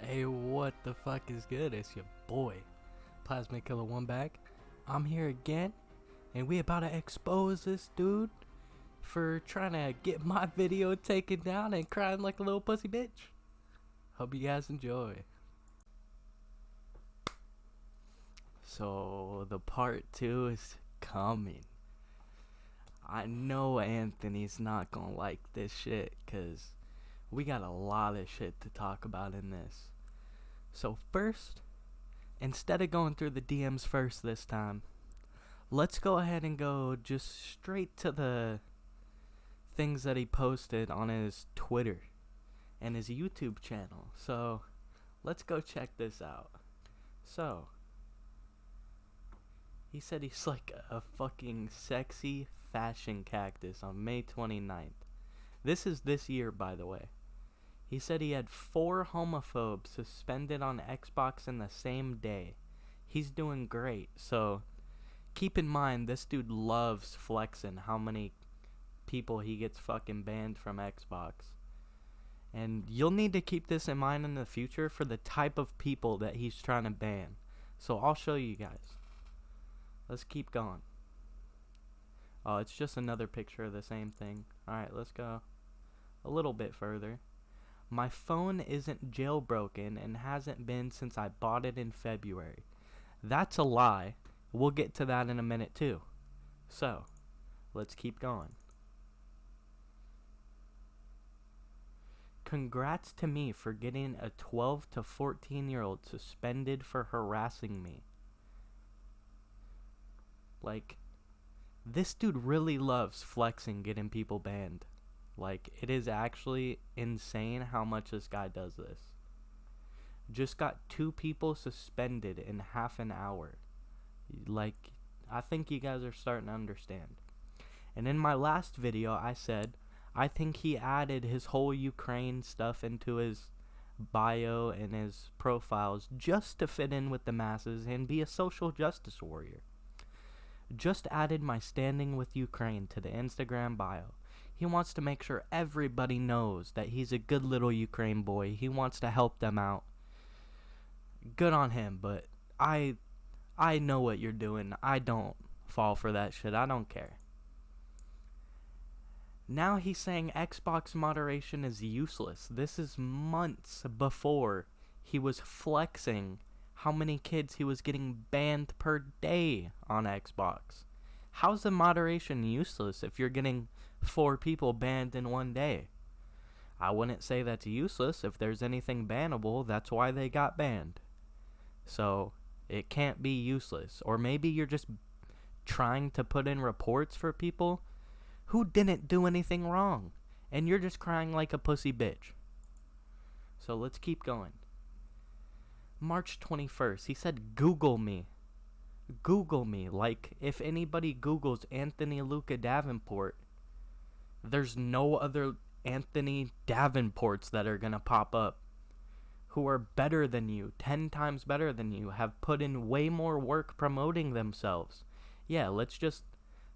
Hey, what the fuck is good? It's your boy, Plasma Killer One back. I'm here again, and we about to expose this dude for trying to get my video taken down and crying like a little pussy bitch. Hope you guys enjoy. So, the part 2 is coming. I know Anthony's not gonna like this shit, cause we got a lot of shit to talk about in this. So first, instead of going through the DMs first this time, let's go ahead and go just straight to the things that he posted on his Twitter and his YouTube channel. So let's go check this out. So he said he's like a fucking sexy fashion cactus on May 29th. This is this year, by the way. He said he had 4 homophobes suspended on Xbox in the same day. He's doing great, so keep in mind this dude loves flexing how many people he gets fucking banned from Xbox. And you'll need to keep this in mind in the future for the type of people that he's trying to ban. So I'll show you guys. Let's keep going. Oh, it's just another picture of the same thing. Alright, let's go a little bit further. My phone isn't jailbroken and hasn't been since I bought it in February. That's a lie. We'll get to that in a minute too. So, let's keep going. Congrats to me for getting a 12 to 14-year-old suspended for harassing me. Like, this dude really loves flexing getting people banned. Like, it is actually insane how much this guy does this. Just got 2 people suspended in half an hour. Like, I think you guys are starting to understand. And in my last video, I said, I think he added his whole Ukraine stuff into his bio and his profiles just to fit in with the masses and be a social justice warrior. Just added my standing with Ukraine to the Instagram bio. He wants to make sure everybody knows that he's a good little Ukraine boy. He wants to help them out. Good on him, but I know what you're doing. I don't fall for that shit. I don't care. Now he's saying Xbox moderation is useless. This is months before he was flexing how many kids he was getting banned per day on Xbox. How's the moderation useless if you're getting 4 people banned in one day? I wouldn't say that's useless. If there's anything bannable, that's why they got banned. So, it can't be useless. Or maybe you're just trying to put in reports for people who didn't do anything wrong. And you're just crying like a pussy bitch. So, let's keep going. March 21st, he said, Google me. Google me. Like, if anybody Googles Anthony Luca Davenport, there's no other Anthony Davenports that are gonna pop up who are better than you, 10 times better than you, have put in way more work promoting themselves. Yeah, let's just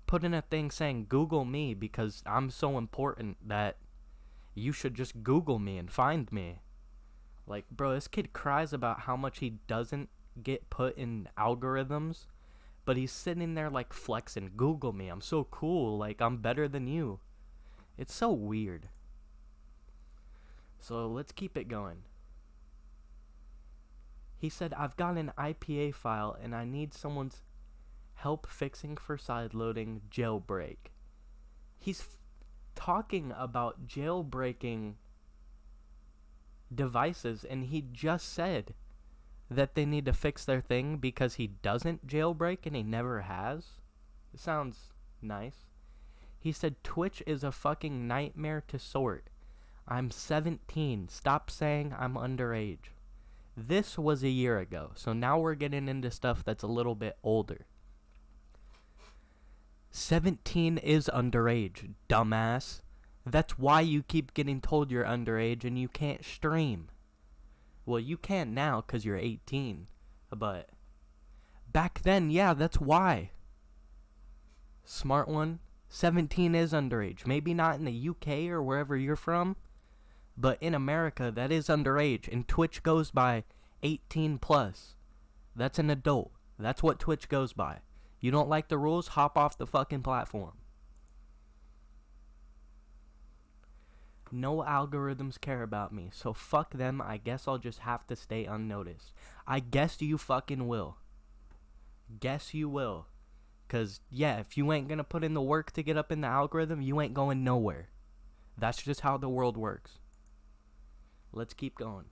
put in a thing saying Google me because I'm so important that you should just Google me and find me. Like, bro, this kid cries about how much he doesn't get put in algorithms, but he's sitting there like flexing. Google me, I'm so cool, like I'm better than you. It's so weird. So let's keep it going. He said, I've got an IPA file and I need someone's help fixing for sideloading jailbreak. He's talking about jailbreaking devices, and he just said that they need to fix their thing because he doesn't jailbreak and he never has. It sounds nice. He said Twitch is a fucking nightmare to sort. I'm 17. Stop saying I'm underage. This was a year ago, so now we're getting into stuff that's a little bit older. 17 is underage, dumbass. That's why you keep getting told you're underage and you can't stream. Well, you can now because you're 18. But back then, yeah, that's why. Smart one. 17 is underage. Maybe not in the UK or wherever you're from, But in America, that is underage, and Twitch goes by 18 plus. That's an adult. That's what Twitch goes by. You don't like the rules? Hop off the fucking platform. No algorithms care about me, so fuck them. I guess I'll just have to stay unnoticed. I guess you fucking will. Guess you will. Cause, yeah, if you ain't gonna put in the work to get up in the algorithm, you ain't going nowhere. That's just how the world works. Let's keep going.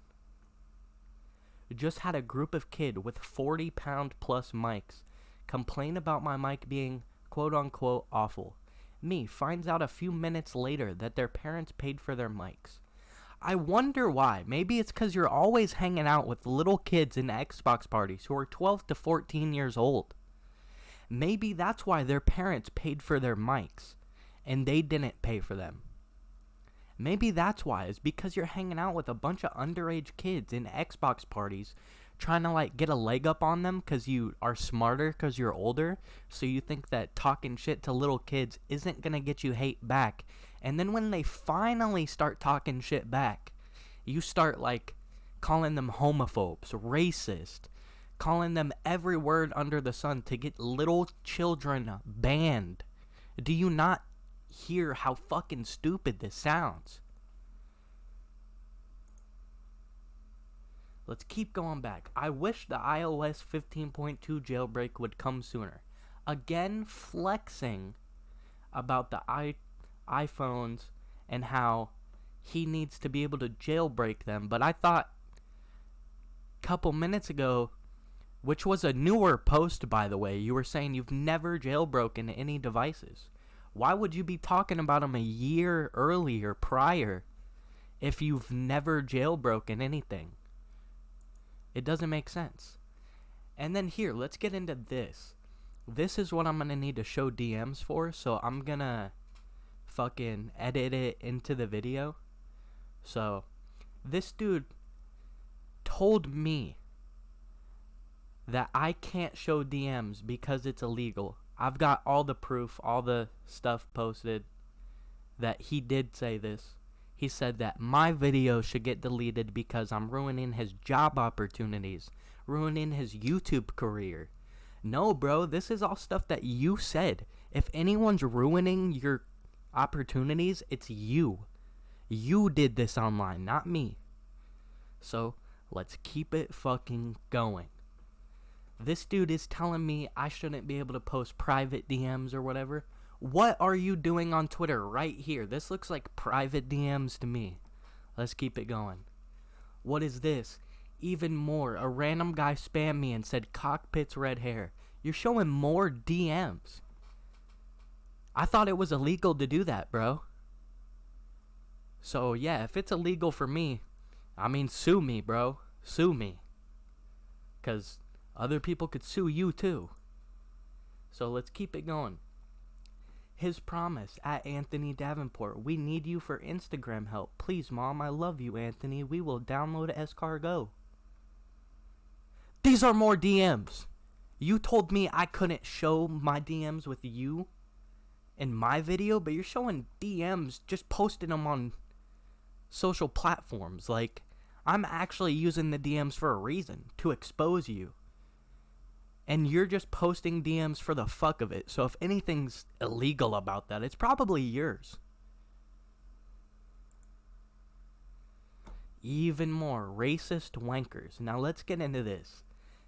Just had a group of kid with 40-pound plus mics complain about my mic being quote-unquote awful. Me finds out a few minutes later that their parents paid for their mics. I wonder why. Maybe it's because you're always hanging out with little kids in Xbox parties who are 12 to 14 years old. Maybe that's why their parents paid for their mics and they didn't pay for them. Maybe that's why. It's because you're hanging out with a bunch of underage kids in Xbox parties trying to like get a leg up on them because you are smarter because you're older. So you think that talking shit to little kids isn't going to get you hate back. And then when they finally start talking shit back, you start like calling them homophobes, racist, calling them every word under the sun to get little children banned. Do you not hear how fucking stupid this sounds? Let's keep going back. I wish the iOS 15.2 jailbreak would come sooner. Again, flexing about the iPhones and how he needs to be able to jailbreak them. But I thought a couple minutes ago, which was a newer post, by the way, you were saying you've never jailbroken any devices. Why would you be talking about them a year earlier prior if you've never jailbroken anything? It doesn't make sense. And then here, let's get into this. This is what I'm going to need to show DMs for, so I'm going to fucking edit it into the video. So, this dude told me that I can't show DMs because it's illegal. I've got all the proof, all the stuff posted that he did say this. He said that my video should get deleted because I'm ruining his job opportunities, ruining his YouTube career. No, bro, this is all stuff that you said. If anyone's ruining your opportunities, it's you. You did this online, not me. So, let's keep it fucking going. This dude is telling me I shouldn't be able to post private DMs or whatever. What are you doing on Twitter right here? This looks like private DMs to me. Let's keep it going. What is this? Even more. A random guy spammed me and said cockpit's red hair. You're showing more DMs. I thought it was illegal to do that, bro. So, yeah, if it's illegal for me, I mean, sue me, bro. Sue me. Because other people could sue you, too. So, let's keep it going. His promise, at Anthony Davenport. We need you for Instagram help. Please, Mom, I love you, Anthony. We will download Escargot. These are more DMs. You told me I couldn't show my DMs with you in my video, but you're showing DMs, just posting them on social platforms. Like, I'm actually using the DMs for a reason, to expose you. And you're just posting DMs for the fuck of it. So if anything's illegal about that, it's probably yours. Even more racist wankers. Now let's get into this.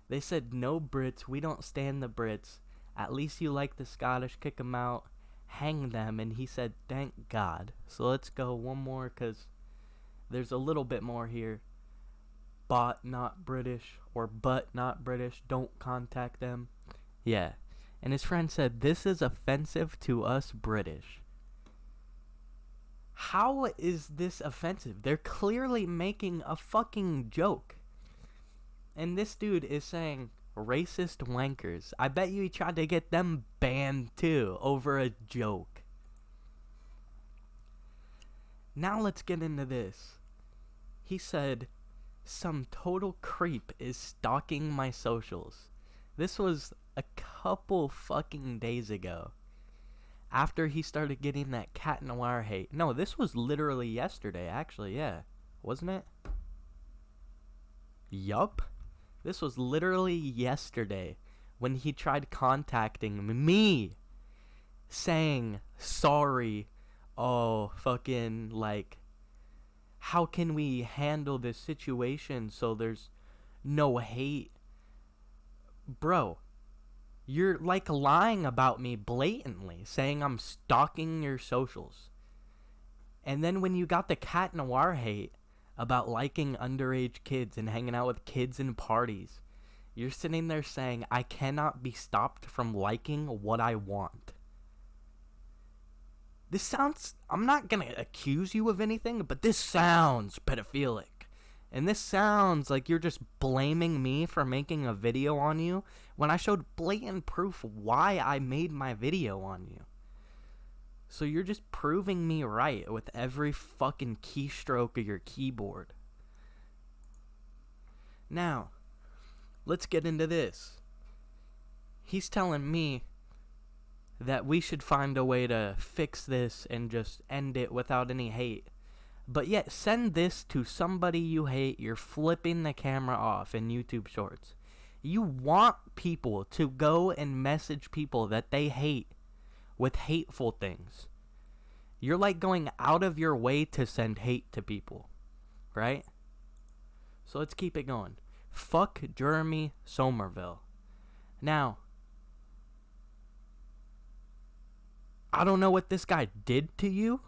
They said, no Brits, we don't stand the Brits. At least you like the Scottish, kick them out, hang them. And he said, thank God. So let's go one more because there's a little bit more here. Bot not British or but not British, don't contact them. Yeah. And his friend said, this is offensive to us British. How is this offensive? They're clearly making a fucking joke. And this dude is saying racist wankers. I bet you he tried to get them banned too over a joke. Now let's get into this. He said, some total creep is stalking my socials. This was a couple fucking days ago. After he started getting that cat noir hate. No, this was literally yesterday, actually, yeah. Wasn't it? Yup. This was literally yesterday when he tried contacting me saying, sorry, oh, fucking, like, how can we handle this situation so there's no hate? Bro, you're, like, lying about me blatantly, saying I'm stalking your socials. And then when you got the Cat Noir hate about liking underage kids and hanging out with kids in parties, you're sitting there saying, I cannot be stopped from liking what I want. This sounds, I'm not going to accuse you of anything, but this sounds pedophilic. And this sounds like you're just blaming me for making a video on you when I showed blatant proof why I made my video on you. So you're just proving me right with every fucking keystroke of your keyboard. Now, let's get into this. He's telling me that we should find a way to fix this and just end it without any hate. But yet, send this to somebody you hate, you're flipping the camera off in YouTube Shorts. You want people to go and message people that they hate with hateful things. You're like going out of your way to send hate to people, right? So let's keep it going. Fuck Jeremy Somerville. Now, I don't know what this guy did to you,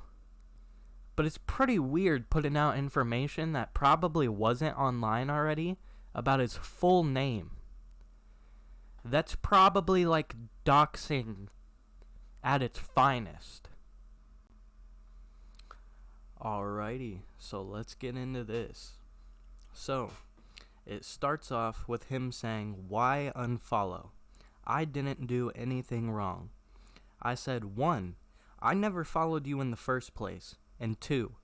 but it's pretty weird putting out information that probably wasn't online already about his full name. That's probably like doxing at its finest. Alrighty, so let's get into this. So, it starts off with him saying, why unfollow? I didn't do anything wrong. I said, 1, I never followed you in the first place. And 2,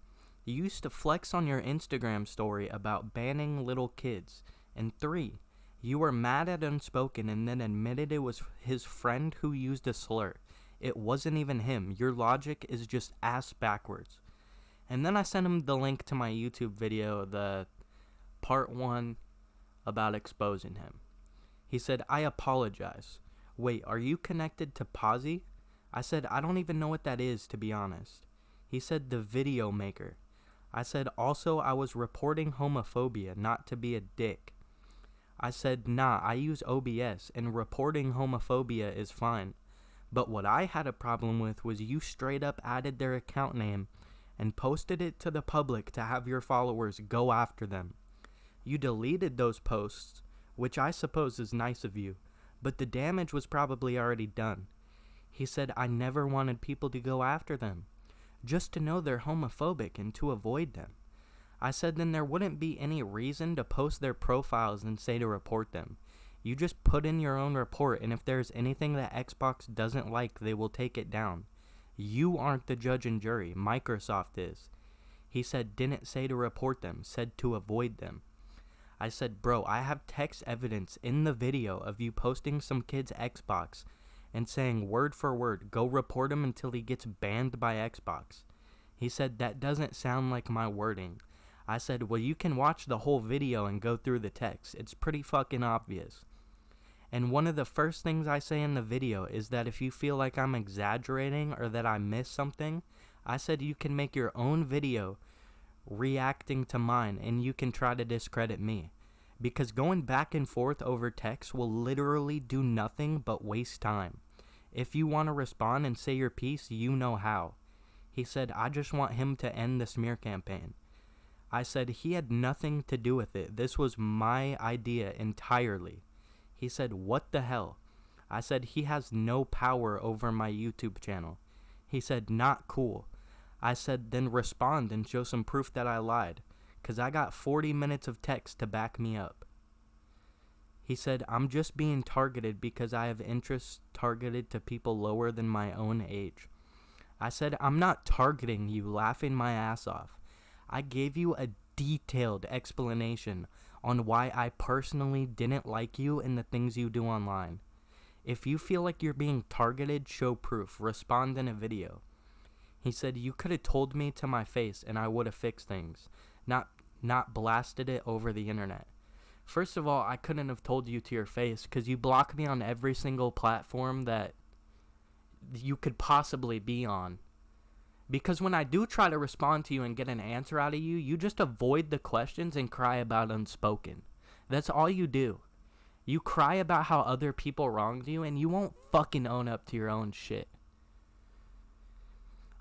you used to flex on your Instagram story about banning little kids. And 3, you were mad at Unspoken and then admitted it was his friend who used a slur. It wasn't even him. Your logic is just ass backwards. And then I sent him the link to my YouTube video, the part 1 about exposing him. He said, I apologize. Wait, are you connected to Posy? I said, I don't even know what that is, to be honest. He said, the video maker. I said, also, I was reporting homophobia, not to be a dick. I said, nah, I use OBS, and reporting homophobia is fine. But what I had a problem with was you straight up added their account name and posted it to the public to have your followers go after them. You deleted those posts, which I suppose is nice of you, but the damage was probably already done. He said, I never wanted people to go after them, just to know they're homophobic and to avoid them. I said, then there wouldn't be any reason to post their profiles and say to report them. You just put in your own report, and if there's anything that Xbox doesn't like, they will take it down. You aren't the judge and jury. Microsoft is. He said, didn't say to report them, said to avoid them. I said, bro, I have text evidence in the video of you posting some kid's Xbox and saying word for word, go report him until he gets banned by Xbox. He said, that doesn't sound like my wording. I said, well, you can watch the whole video and go through the text. It's pretty fucking obvious. And one of the first things I say in the video is that if you feel like I'm exaggerating or that I missed something, I said you can make your own video reacting to mine and you can try to discredit me. Because going back and forth over text will literally do nothing but waste time. If you want to respond and say your piece, you know how. He said, I just want him to end the smear campaign. I said, he had nothing to do with it. This was my idea entirely. He said, what the hell? I said, he has no power over my YouTube channel. He said, not cool. I said, then respond and show some proof that I lied, because I got 40 minutes of text to back me up. He said, I'm just being targeted because I have interests targeted to people lower than my own age. I said, I'm not targeting you, laughing my ass off. I gave you a detailed explanation on why I personally didn't like you and the things you do online. If you feel like you're being targeted, show proof. Respond in a video. He said, you could have told me to my face and I would have fixed things. Not not blasted it over the internet. First of all, I couldn't have told you to your face because you block me on every single platform that you could possibly be on. Because when I do try to respond to you and get an answer out of you, you just avoid the questions and cry about unspoken. That's all you do. You cry about how other people wronged you and you won't fucking own up to your own shit.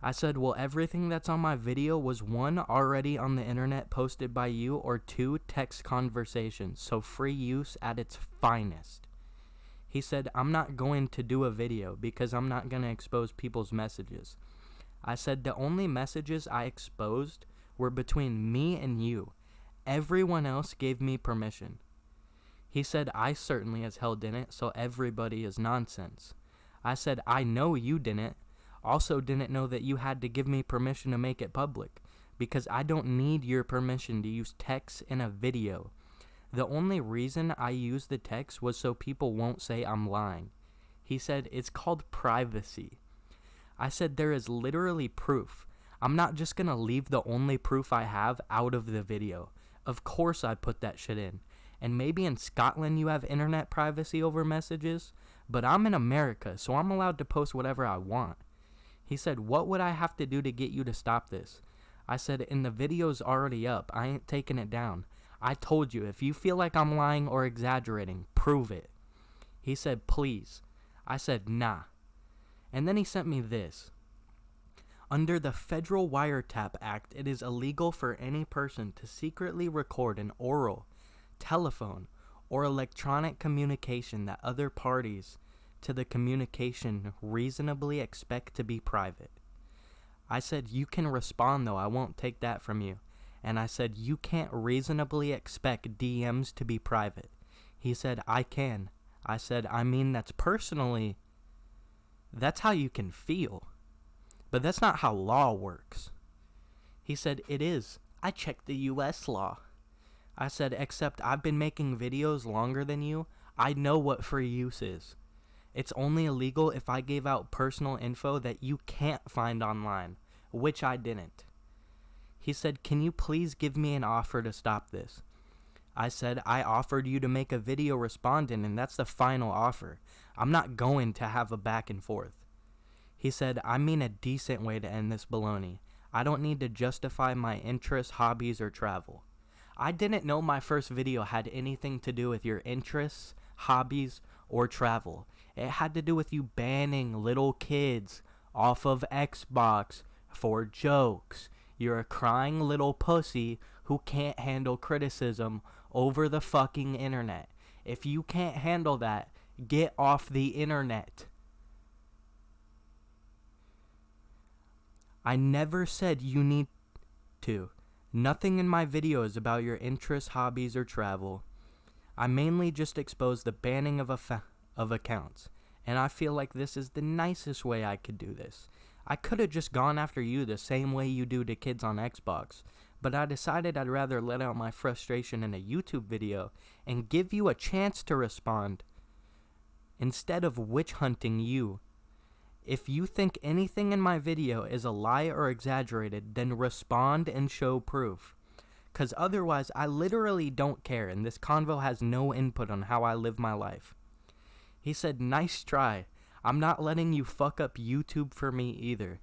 I said, well, everything that's on my video was 1, already on the internet posted by you, or 2, text conversations, so free use at its finest. He said, I'm not going to do a video because I'm not going to expose people's messages. I said, the only messages I exposed were between me and you. Everyone else gave me permission. He said, I certainly as hell didn't, so everybody is nonsense. I said, I know you didn't. Also didn't know that you had to give me permission to make it public, because I don't need your permission to use text in a video. The only reason I used the text was so people won't say I'm lying. He said, it's called privacy. I said, there is literally proof. I'm not just gonna leave the only proof I have out of the video. Of course I put that shit in. And maybe in Scotland you have internet privacy over messages, but I'm in America, so I'm allowed to post whatever I want. He said, what would I have to do to get you to stop this? I said, and the video's already up. I ain't taking it down. I told you, if you feel like I'm lying or exaggerating, prove it. He said, please. I said, nah. And then he sent me this. Under the Federal Wiretap Act, it is illegal for any person to secretly record an oral, telephone, or electronic communication that other parties to the communication reasonably expect to be private. I said, you can respond though, I won't take that from you. And I said, you can't reasonably expect DMs to be private. He said, I can. I said, I mean, that's how you can feel. But that's not how law works. He said, it is. I checked the US law. I said, except I've been making videos longer than you. I know what free use is. It's only illegal if I gave out personal info that you can't find online, which I didn't. He said, can you please give me an offer to stop this? I said, I offered you to make a video responding, and that's the final offer. I'm not going to have a back and forth. He said, I mean a decent way to end this baloney. I don't need to justify my interests, hobbies, or travel. I didn't know my first video had anything to do with your interests, hobbies, or travel. It had to do with you banning little kids off of Xbox for jokes. You're a crying little pussy who can't handle criticism over the fucking internet. If you can't handle that, get off the internet. I never said you need to. Nothing in my video is about your interests, hobbies, or travel. I mainly just expose the banning of accounts, and I feel like this is the nicest way I could do this. I could have just gone after you the same way you do to kids on Xbox, but I decided I'd rather let out my frustration in a YouTube video and give you a chance to respond instead of witch hunting you. If you think anything in my video is a lie or exaggerated, then respond and show proof. Cause otherwise, I literally don't care, and this convo has no input on how I live my life. He said, nice try. I'm not letting you fuck up YouTube for me either.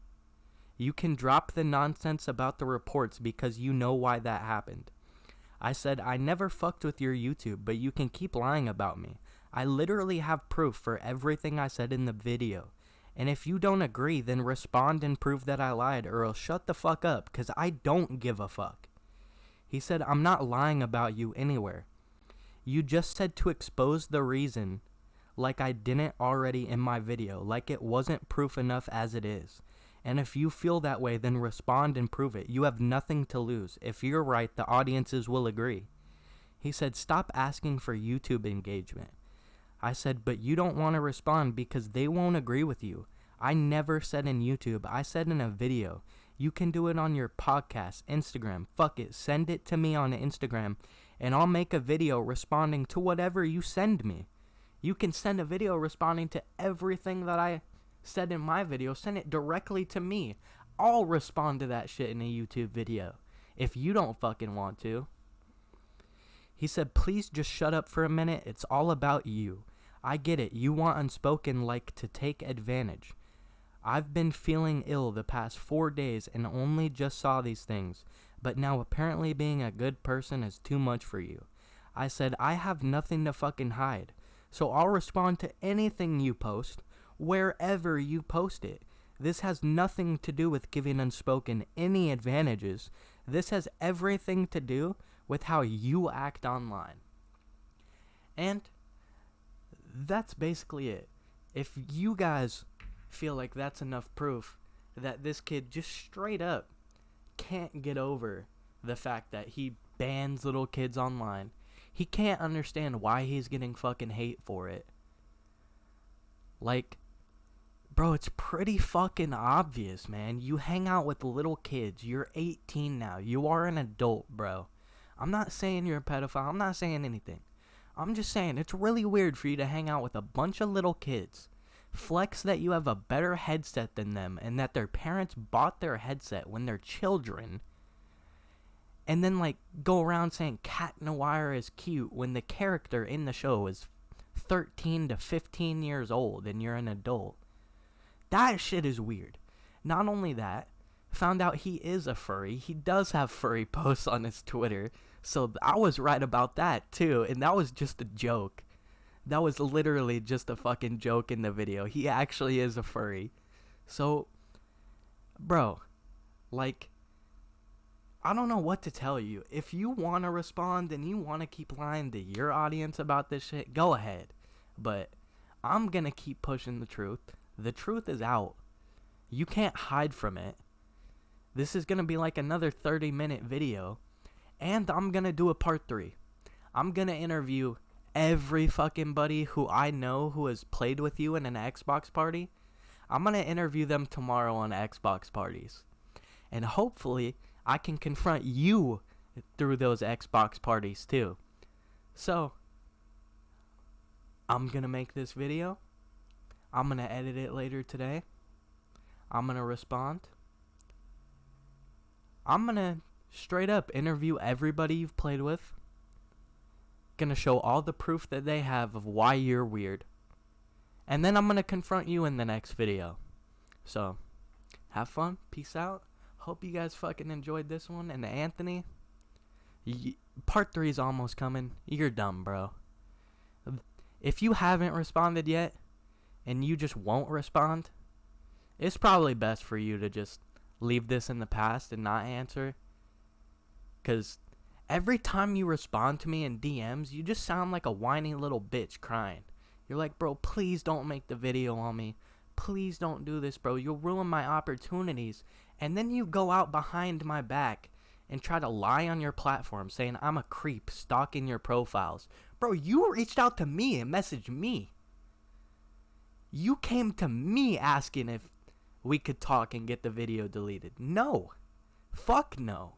You can drop the nonsense about the reports because you know why that happened. I said, I never fucked with your YouTube, but you can keep lying about me. I literally have proof for everything I said in the video. And if you don't agree, then respond and prove that I lied, or else shut the fuck up, cause I don't give a fuck. He said, I'm not lying about you anywhere. You just said to expose the reason, like I didn't already in my video, like it wasn't proof enough as it is. And if you feel that way, then respond and prove it. You have nothing to lose. If you're right, the audiences will agree. He said, stop asking for YouTube engagement. I said, but you don't want to respond because they won't agree with you. I never said in YouTube, I said in a video. You can do it on your podcast, Instagram. Fuck it, send it to me on Instagram, and I'll make a video responding to whatever you send me. You can send a video responding to everything that I said in my video. Send it directly to me. I'll respond to that shit in a YouTube video. if you don't fucking want to. He said, please just shut up for a minute. It's all about you. I get it. You want Unspoken like to take advantage. I've been feeling ill the past 4 days and only just saw these things. But now apparently being a good person is too much for you. I said, I have nothing to fucking hide. So I'll respond to anything you post, wherever you post it. This has nothing to do with giving Unspoken any advantages. This has everything to do with how you act online. And that's basically it. If you guys feel like that's enough proof that this kid just straight up can't get over the fact that he bans little kids online, he can't understand why he's getting fucking hate for it. Like, bro, it's pretty fucking obvious, man. You hang out with little kids. You're 18 now. You are an adult, bro. I'm not saying you're a pedophile. I'm not saying anything. I'm just saying it's really weird for you to hang out with a bunch of little kids, flex that you have a better headset than them and that their parents bought their headset when they're children, and then like go around saying Cat Noir is cute when the character in the show is 13 to 15 years old and you're an adult. That shit is weird. Not only that, found out he is a furry. He does have furry posts on his Twitter. So I was right about that too. And that was just a joke. That was literally just a fucking joke in the video. He actually is a furry. So, bro, like, I don't know what to tell you. If you want to respond and you want to keep lying to your audience about this shit, go ahead. But I'm going to keep pushing the truth. The truth is out. You can't hide from it. This is going to be like another 30-minute video. And I'm going to do a part 3. I'm going to interview every fucking buddy who I know who has played with you in an Xbox party. I'm going to interview them tomorrow on Xbox parties. And hopefully I can confront you through those Xbox parties too. So, I'm going to make this video. I'm going to edit it later today. I'm going to respond. I'm going to straight up interview everybody you've played with. Gonna show all the proof that they have of why you're weird. And then I'm gonna confront you in the next video. So, have fun. Peace out. Hope you guys fucking enjoyed this one. And Anthony, part 3 is almost coming. You're dumb, bro. If you haven't responded yet, and you just won't respond, it's probably best for you to just leave this in the past and not answer. Because every time you respond to me in DMs, you just sound like a whiny little bitch crying. You're like, bro, please don't make the video on me. Please don't do this, bro. You'll ruin my opportunities. And then you go out behind my back and try to lie on your platform saying I'm a creep stalking your profiles. Bro, you reached out to me and messaged me. You came to me asking if we could talk and get the video deleted. No. Fuck no.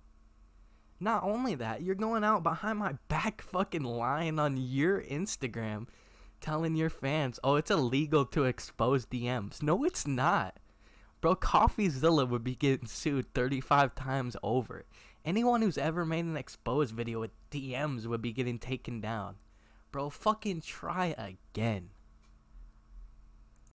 Not only that, you're going out behind my back fucking lying on your Instagram telling your fans, oh, it's illegal to expose DMs. No, it's not. Bro, CoffeeZilla would be getting sued 35 times over. Anyone who's ever made an exposed video with DMs would be getting taken down. Bro, fucking try again.